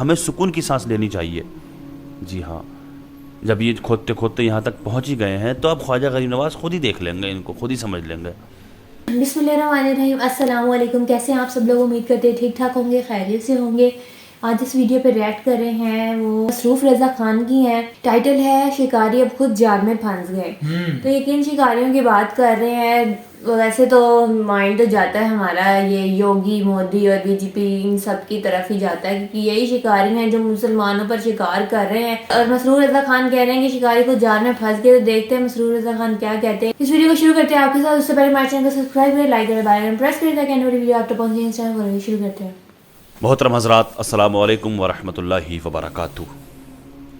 ہمیں سکون کی سانس لینی چاہیے۔ جی ہاں، جب یہ کھودتے کھودتے یہاں تک پہنچ ہی گئے ہیں تو اب خواجہ غریب نواز خود ہی دیکھ لیں گے، ان کو خود ہی سمجھ لیں گے۔ بسم اللہ الرحمن الرحیم۔ السلام علیکم، کیسے ہیں آپ سب لوگ؟ امید کرتے ہیں ٹھیک ٹھاک ہوں گے، خیریت سے ہوں گے۔ آج اس ویڈیو پہ ریئیکٹ کر رہے ہیں وہ مصروف رضا خان کی ہیں، ٹائٹل ہے شکاری اب خود جال میں پھنس گئے۔ تو یقین شکاریوں کی بات کر رہے ہیں، ویسے تو مائنڈ تو جاتا ہے ہمارا یہ یوگی مودی اور بی جے پی ان سب کی طرف ہی جاتا ہے، کیونکہ یہی شکاری ہیں جو مسلمانوں پر شکار کر رہے ہیں۔ اور مسرور رضا خان کہہ رہے ہیں کہ شکاری کو جال میں پھنس گئے، تو دیکھتے ہیں مسرور رضا خان کیا کہتے ہیں۔ اس ویڈیو کو شروع کرتے ہیں آپ کے ساتھ۔ اس سے پہلے ہمارے چینل کو سبسکرائب کریں، لائک کریں، بیل آئیکن پریس کریں تاکہ نئی ویڈیو آپ تک پہنچ جائے۔ انسٹاگرام شروع کرتے ہیں۔ محترم حضرات، السلام علیکم ورحمۃ اللہ وبرکاتہ۔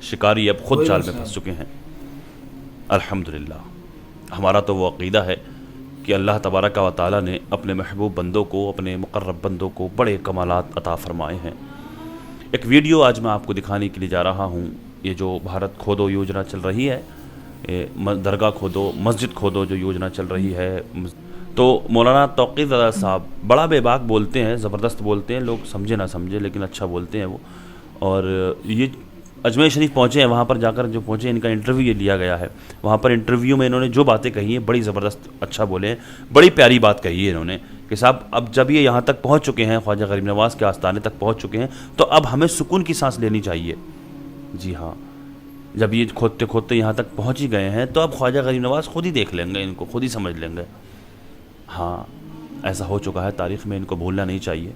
شکاری اب خود جال میں پھنس چکے ہیں۔ الحمدللہ، ہمارا تو وہ عقیدہ ہے کہ اللہ تبارک و تعالیٰ نے اپنے محبوب بندوں کو، اپنے مقرب بندوں کو بڑے کمالات عطا فرمائے ہیں۔ ایک ویڈیو آج میں آپ کو دکھانے کے لیے جا رہا ہوں۔ یہ جو بھارت کھودو یوجنا چل رہی ہے، درگاہ کھودو، مسجد کھودو جو یوجنا چل رہی ہے، تو مولانا توقیر رضا صاحب بڑا بے باک بولتے ہیں، زبردست بولتے ہیں، لوگ سمجھے نہ سمجھے لیکن اچھا بولتے ہیں وہ۔ اور یہ اجمیر شریف پہنچے ہیں، وہاں پر جا کر جو پہنچے ان کا انٹرویو یہ لیا گیا ہے۔ وہاں پر انٹرویو میں انہوں نے جو باتیں کہی ہیں بڑی زبردست اچھا بولے ہیں، بڑی پیاری بات کہی ہے انہوں نے کہ صاحب اب جب یہ یہاں تک پہنچ چکے ہیں، خواجہ غریب نواز کے آستانے تک پہنچ چکے ہیں، تو اب ہمیں سکون کی سانس لینی چاہیے۔ جی ہاں، جب یہ کھودتے کھودتے یہاں تک پہنچ ہی گئے ہیں تو اب خواجہ غریب نواز خود ہی دیکھ لیں گے، ان کو خود ہی سمجھ لیں گے۔ ہاں، ایسا ہو چکا ہے تاریخ میں، ان کو بھولنا نہیں چاہیے۔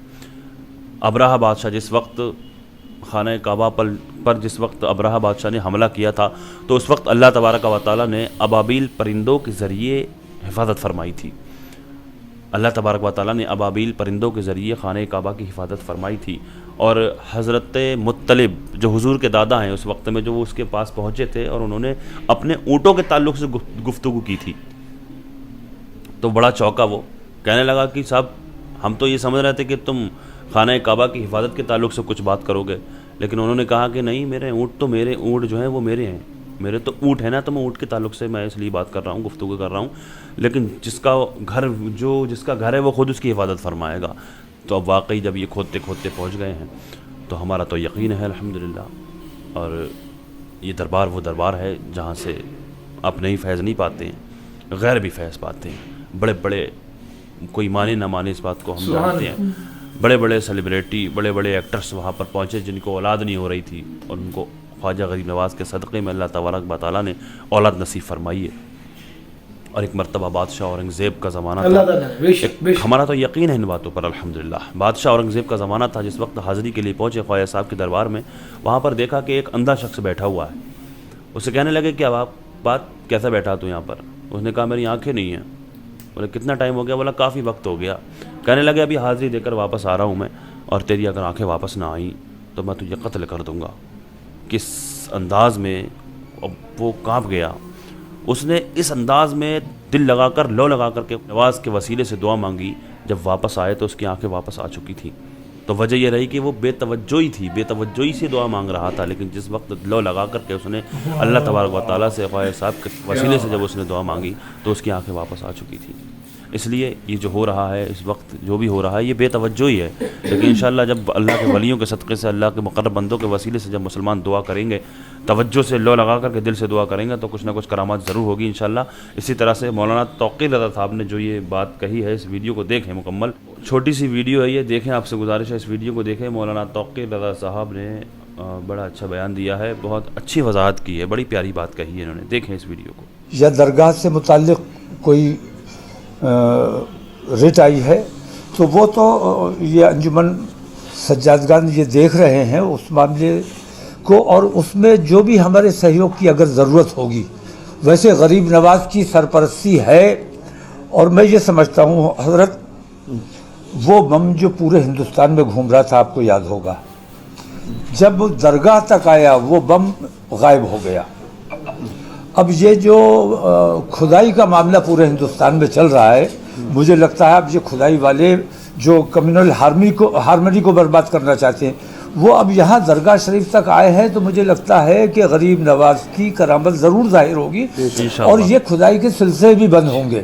ابراہ بادشاہ جس وقت خانہ کعبہ پر جس وقت ابراہ بادشاہ نے حملہ کیا تھا، تو اس وقت اللہ تبارک و تعالیٰ نے ابابیل پرندوں کے ذریعے حفاظت فرمائی تھی۔ اللہ تبارک و تعالیٰ نے ابابیل پرندوں کے ذریعے خانہ کعبہ کی حفاظت فرمائی تھی۔ اور حضرت مطلب جو حضور کے دادا ہیں، اس وقت میں جو وہ اس کے پاس پہنچے تھے اور انہوں نے اپنے اونٹوں کے تعلق سے گفتگو کی تھی، تو بڑا چوکا وہ، کہنے لگا کہ صاحب ہم تو یہ سمجھ رہے تھے کہ تم خانہ کعبہ کی حفاظت کے تعلق سے کچھ بات کرو گے، لیکن انہوں نے کہا کہ نہیں، میرے اونٹ جو ہیں وہ میرے ہیں، میرے تو اونٹ ہے نا، تو میں اونٹ کے تعلق سے میں اس لیے بات کر رہا ہوں، گفتگو کر رہا ہوں، لیکن جس کا گھر ہے وہ خود اس کی حفاظت فرمائے گا۔ تو اب واقعی جب یہ کھودتے کھودتے پہنچ گئے ہیں تو ہمارا تو یقین ہے الحمدللہ۔ اور یہ دربار وہ دربار ہے جہاں سے اپنے ہی فیض نہیں پاتے ہیں، غیر بھی فیض پاتے ہیں۔ بڑے بڑے، کوئی مانے نہ مانے اس بات کو ہم جانتے ہیں، بڑے بڑے سیلیبریٹی، بڑے بڑے ایکٹرز وہاں پر پہنچے جن کو اولاد نہیں ہو رہی تھی، اور ان کو خواجہ غریب نواز کے صدقے میں اللہ تبارک و تعالیٰ نے اولاد نصیب فرمائی ہے۔ اور ایک مرتبہ بادشاہ اورنگزیب کا زمانہ تھا، ہمارا تو یقین ہے ان باتوں پر الحمدللہ۔ بادشاہ اورنگزیب کا زمانہ تھا، جس وقت حاضری کے لیے پہنچے خواجہ صاحب کے دربار میں، وہاں پر دیکھا کہ ایک اندھا شخص بیٹھا ہوا ہے۔ اسے کہنے لگے کہ اب آپ بات کیسا بیٹھا تو یہاں پر؟ اس نے کہا میری آنکھیں نہیں ہیں۔ بولے کتنا ٹائم ہو گیا؟ بولا کافی وقت ہو گیا۔ کہنے لگے ابھی حاضری دے کر واپس آ رہا ہوں میں، اور تیری اگر آنکھیں واپس نہ آئیں تو میں تجھے قتل کر دوں گا۔ کس انداز میں وہ کانپ گیا! اس نے اس انداز میں دل لگا کر، لو لگا کر کے نواز کے وسیلے سے دعا مانگی۔ جب واپس آئے تو اس کی آنکھیں واپس آ چکی تھیں۔ تو وجہ یہ رہی کہ وہ بے توجہی تھی، بے توجہی سے دعا مانگ رہا تھا، لیکن جس وقت لو لگا کر کے اس نے اللہ تبارک و تعالیٰ سے خواجہ صاحب کے وسیلے سے جب اس نے دعا مانگی تو اس کی آنکھیں واپس آ چکی تھیں۔ اس لیے یہ جو ہو رہا ہے اس وقت، جو بھی ہو رہا ہے، یہ بے توجہی ہے، لیکن انشاءاللہ جب اللہ کے ولیوں کے صدقے سے، اللہ کے مقرب بندوں کے وسیلے سے جب مسلمان دعا کریں گے، توجہ سے، لو لگا کر کے دل سے دعا کریں گے، تو کچھ نہ کچھ کرامات ضرور ہوگی انشاءاللہ۔ اسی طرح سے مولانا توقیر رضا صاحب نے جو یہ بات کہی ہے، اس ویڈیو کو دیکھیں مکمل، چھوٹی سی ویڈیو ہے یہ، دیکھیں، آپ سے گزارش ہے اس ویڈیو کو دیکھیں۔ مولانا توقیر رضا صاحب نے بڑا اچھا بیان دیا ہے، بہت اچھی وضاحت کی ہے، بڑی پیاری بات کہی ہے انہوں نے، دیکھیں اس ویڈیو کو۔ یا درگاہ سے متعلق کوئی رٹ آئی ہے تو وہ تو یہ انجمن سجادگان یہ دیکھ رہے ہیں اس معاملے کو، اور اس میں جو بھی ہمارے سہیوگ کی اگر ضرورت ہوگی، ویسے غریب نواز کی سرپرستی ہے۔ اور میں یہ سمجھتا ہوں حضرت، وہ بم جو پورے ہندوستان میں گھوم رہا تھا، آپ کو یاد ہوگا، جب درگاہ تک آیا وہ بم غائب ہو گیا۔ اب یہ جو کھدائی کا معاملہ پورے ہندوستان میں چل رہا ہے، مجھے لگتا ہے اب یہ کھدائی والے جو کمیونل ہارمنی کو برباد کرنا چاہتے ہیں، وہ اب یہاں درگاہ شریف تک آئے ہیں، تو مجھے لگتا ہے کہ غریب نواز کی کرامت ضرور ظاہر ہوگی اور یہ کھدائی کے سلسلے بھی بند ہوں گے۔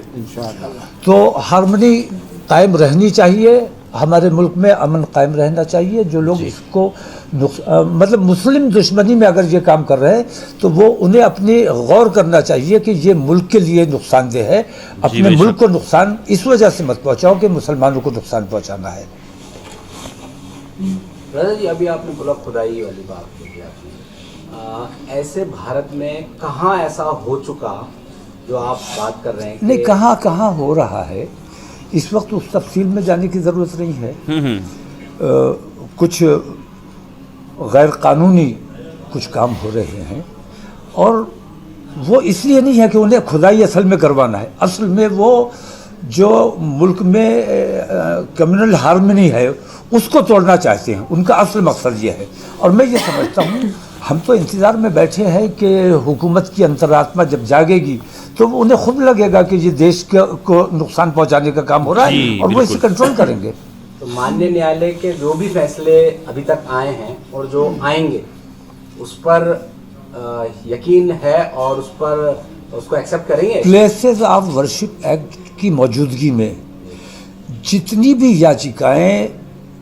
تو ہارمنی قائم رہنی چاہیے، ہمارے ملک میں امن قائم رہنا چاہیے۔ جو لوگ اس کو मतलब मुस्लिम दुश्मनी में अगर ये काम कर रहे हैं तो वो उन्हें अपनी गौर करना चाहिए कि ये मुल्क के लिए नुकसानदेह है। अपने मुल्क को नुकसान इस वजह से मत पहुंचाओ कि मुसलमानों को नुकसान पहुंचाना है। दादा जी, अभी आपने बोला खुदाई वाली बात बोली आपने, ऐसे भारत में कहाँ ऐसा हो चुका जो आप बात कर रहे हैं? नहीं, कहाँ कहाँ हो रहा है इस वक्त उस तफसील में जाने की ज़रूरत नहीं है। कुछ गैर कानूनी कुछ काम हो रहे हैं और वो इसलिए नहीं है कि उन्हें खुदाई असल में करवाना है। असल में वो जो मुल्क में कम्युनल हार्मनी है उसको तोड़ना चाहते हैं, उनका असल मकसद ये है। और मैं ये समझता हूँ, हम तो इंतज़ार में बैठे हैं कि हुकूमत की अंतरात्मा जब जागेगी तो उन्हें खुद लगेगा कि ये देश को नुकसान पहुँचाने का काम हो रहा है और वो इसे कंट्रोल करेंगे। तो माननीय न्यायालय के जो भी फैसले अभी तक आए हैं और जो आएंगे उस पर यकीन है और उस पर उसको एक्सेप्ट करेंगे? प्लेसेस ऑफ वर्शिप एक्ट की मौजूदगी में जितनी भी याचिकाएं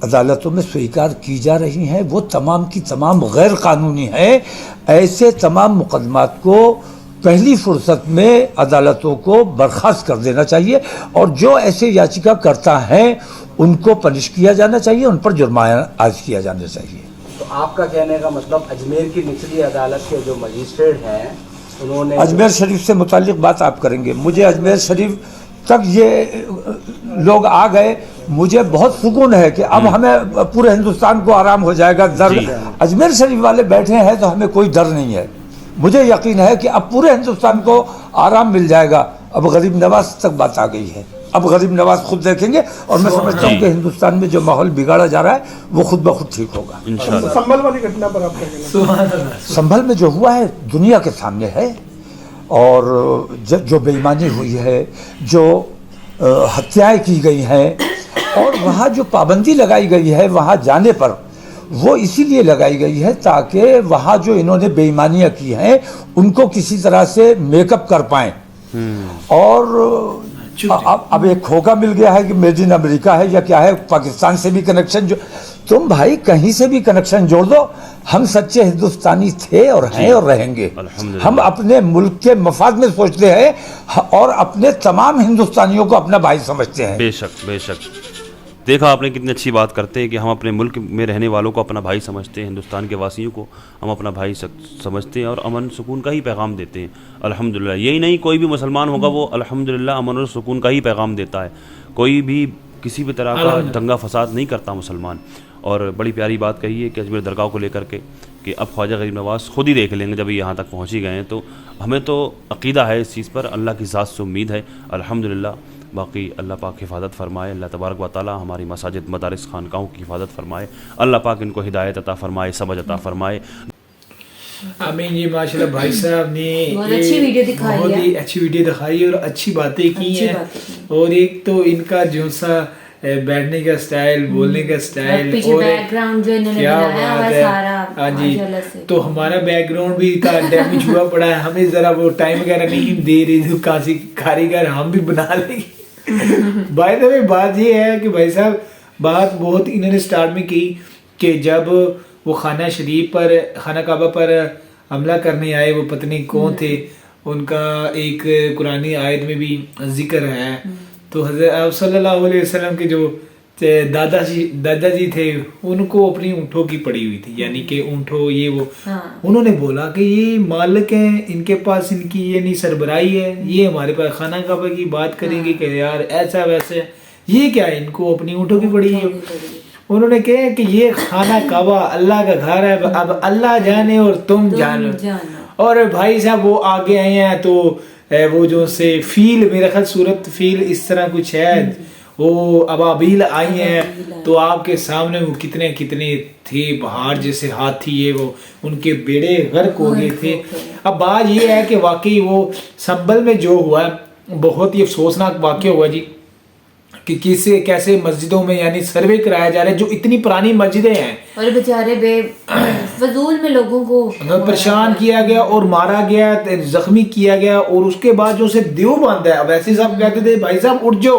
अदालतों में स्वीकार की जा रही हैं वो तमाम की तमाम गैर कानूनी हैं। ऐसे तमाम मुकदमात को पहली फुर्सत में अदालतों को बर्खास्त कर देना चाहिए और जो ऐसे याचिका करता हैं उनको पनिश किया जाना चाहिए, उन पर जुर्माना आज किया जाना चाहिए। तो आपका कहने का मतलब अजमेर की निचली अदालत के जो मजिस्ट्रेट हैं उन्होंने अजमेर शरीफ से मुताल्लिक बात आप करेंगे, मुझे अजमेर शरीफ तक ये लोग आ गए, मुझे बहुत सुकून है कि अब हमें पूरे हिंदुस्तान को आराम हो जाएगा। डर अजमेर शरीफ वाले बैठे हैं तो हमें कोई डर नहीं है। मुझे यकीन है कि अब पूरे हिंदुस्तान को आराम मिल जाएगा। अब गरीब नवाज तक बात आ गई है, अब गरीब नवाज खुद देखेंगे और मैं समझता हूँ कि हिंदुस्तान में जो माहौल बिगाड़ा जा रहा है वो खुद ब खुद ठीक होगा। संभल वाली घटना पर आपका कहना? संभल में जो हुआ है दुनिया के सामने है और जो बेईमानी हुई है, जो हत्याएं की गई हैं और वहाँ जो पाबंदी लगाई गई है वहाँ जाने पर वो इसीलिए लगाई गई है ताकि वहाँ जो इन्होंने बेईमानियाँ की हैं उनको किसी तरह से मेकअप कर पाएँ। और अब एक खोखा मिल गया है कि मेड इन अमेरिका है या क्या है, पाकिस्तान से भी कनेक्शन जो तुम भाई कहीं से भी कनेक्शन जोड़ दो, हम सच्चे हिंदुस्तानी थे और हैं और रहेंगे। हम अपने मुल्क के मफाद में सोचते हैं और अपने तमाम हिंदुस्तानियों को अपना भाई समझते हैं। बेशक बेशक। देखा आपने कितनी अच्छी बात करते हैं कि हम अपने मुल्क में रहने वालों को अपना भाई समझते हैं, हिंदुस्तान के वासियों को हम अपना भाई समझते हैं और अमन सुकून का ही पैगाम देते हैं। अल्हम्दुलिल्लाह, यही नहीं कोई भी मुसलमान होगा वो अल्हम्दुलिल्लाह अमन और सुकून का ही पैगाम देता है। कोई भी किसी भी तरह का दंगा फसाद नहीं करता मुसलमान। और बड़ी प्यारी बात कही है कि अजमेर दरगाह को लेकर के कि अब ख्वाजा गरीब नवाज़ खुद ही देख लेंगे जब यहाँ तक पहुँच ही गए हैं। तो हमें तो अक़ीदा है इस चीज़ पर, अल्लाह की ज़ात से उम्मीद है अल्हम्दुलिल्लाह। बाकी अल्लाह पाक हिफाजत फरमाए, अल्लाह तबारक व तआला हमारी मसाजिद मदारिस खानकाहों की हिफाजत फरमाए, अल्लाह पाक इनको हिदायत अता फरमाए, समझ अता फरमाए। आमीन। ये माशाल्लाह भाई साहब ने बहुत अच्छी वीडियो दिखाई है, बहुत ही अच्छी वीडियो दिखाई और अच्छी बातें की हैं। और एक तो इनका जो सा बैठने का स्टाइल, बोलने का स्टाइल और बैकग्राउंड जो इन्होंने बनाया हुआ है सारा, हाँ जी। तो हमारा बैकग्राउंड भी का डैमेज हुआ पड़ा है, हमें जरा वो टाइम वगैरह नहीं दे रही थी काशी कारीगर, हम भी बना लेंगे। भाई तो बात ये है कि भाई साहब बात बहुत इन्होंने स्टार्ट में की कि जब वो खाना शरीफ पर, खाना काबा पर हमला करने आए, वो पत्नी कौन थे, उनका एक कुरानी आयत में भी जिक्र है। तो हज़रत सल्लल्लाहु अलैहि वसल्लम के जो दादाजी थे उनको अपनी ऊँटों की पड़ी हुई थी, यानी कि ऊँटों ये वो उन्होंने बोला कि ये मालिक हैं, इनके पास इनकी ये नहीं सरबराही है, ये हमारे पास खाना काबा की बात करेंगे कि यार ऐसा वैसे, ये क्या है, इनको अपनी ऊँटों की पड़ी है। उन्होंने कहा कि ये खाना काबा अल्लाह का घर है, अब अल्लाह जाने और तुम जानो। और भाई साहब वो आगे आए हैं तो वो जो से फील, मेरा ख्याल सूरत फील इस तरह कुछ है, वो अबाबील आई हैं तो आपके सामने वो कितने कितने थे, पहाड़ जैसे हाथी, ये वो उनके बेड़े गर्क हो गए थे। अब बात ये है कि वाकई वो संभल में जो हुआ बहुत ही अफसोसनाक वाक़या हुआ जी, कि किसे कैसे मस्जिदों में यानी सर्वे कराया जा रहा है, जो इतनी पुरानी मस्जिदें हैं और बेचारे फजूल में लोगों को परेशान किया गया और मारा गया, जख्मी किया गया। और उसके बाद जो उसे देव बांधा है, वैसे सब कहते थे भाई साहब उठ जाओ,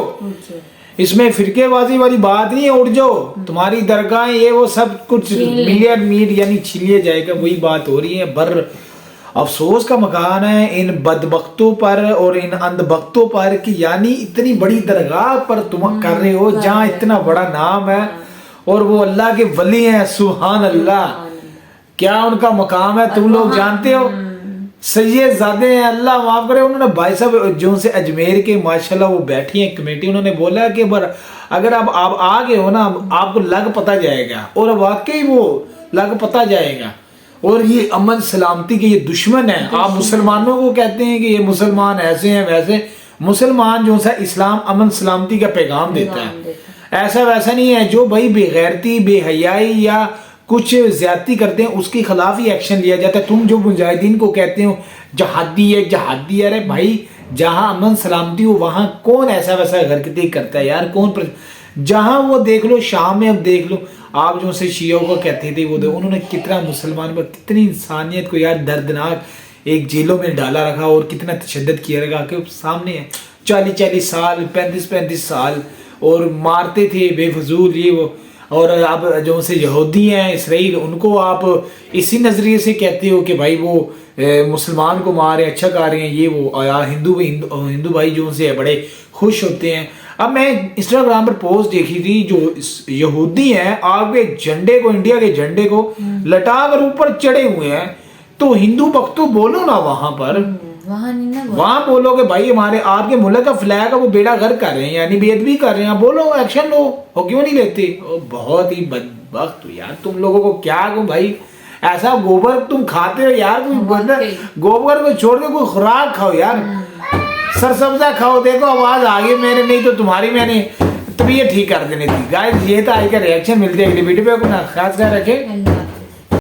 इसमें फिरके बाजी वाली बात नहीं है, उठ जाओ तुम्हारी दरगाह ये वो सब कुछ मिलियन मीट यानी छीन लिया जाएगा, वही बात हो रही है। बर अफसोस का मकान है इन बदबख्तों पर और इन अंधभक्तों पर कि यानी इतनी बड़ी दरगाह पर तुम कर रहे हो जहाँ इतना बड़ा नाम है और वो अल्लाह के वली हैं, सुभान अल्लाह, क्या उनका मकाम है तुम लोग जानते हो। सैयदजादे हैं, अल्लाह माफ करे। उन्होंने भाई साहब जो से अजमेर के माशाल्लाह वो बैठी हैं कमेटी, उन्होंने बोला कि अगर आप आ गए हो ना आपको लग पता जाएगा, और वाकई वो लग पता जाएगा। और ये अमन सलामती के ये दुश्मन है। आप मुसलमानों को कहते हैं कि ये मुसलमान ऐसे हैं वैसे, मुसलमान जो सा इस्लाम अमन सलामती का पैगाम देता है, ऐसा वैसा नहीं है। जो भाई बेगैरती बेहयाई या कुछ ज्यादती करते हैं उसके खिलाफ ही एक्शन लिया जाता है। तुम जो मुजाहिदीन को कहते हो जहादी है जहादी, अरे भाई जहां अमन सलामती हो वहां कौन ऐसा वैसा हरकतें करता है यार, कौन जहां वो देख लो शाम में, अब देख लो आप जो से शियों को कहते थे वो उन्होंने कितना मुसलमान पर कितनी इंसानियत को यार दर्दनाक एक जेलों में डाला रखा और कितना तशद्दुद किया रखा कि सामने है 40-40 साल 35-35 साल और मारते थे बेफजूल ये वो। और अब जो से यहूदी हैं इसराइल उनको आप इसी नज़रिए से कहते हो कि भाई वो मुसलमान को मार रहे हैं, अच्छा कर रहे हैं ये वो, हिंदू भाई जो से बड़े खुश होते हैं। अब मैं इंस्टाग्राम पर पोस्ट देखी थी, जो यहूदी हैं आपके झंडे को, इंडिया के झंडे को लटा कर ऊपर चढ़े हुए हैं, तो हिंदू भक्तों बोलो ना वहां पर, वहां बोलो कि भाई हमारे आपके मुल्क का फ्लैग है वो बेड़ा गर्क कर रहे हैं यानी बेअदबी कर रहे हैं, बोलो एक्शन लो, वो क्यों नहीं लेते। बहुत ही बदबख्त हो यार तुम लोगों को, क्या कहूं भाई, ऐसा गोबर तुम खाते हो यार, कोई गोबर को छोड़ के कोई खुराक खाओ यार, सरसब्जा खाओ। देखो आवाज आ गई मेरे, नहीं तो तुम्हारी मैंने तबीयत ठीक कर देनी थी। गाइस ये था आज का रिएक्शन, मिलते हैं अगली वीडियो पे, अपना खास ख्याल रखें।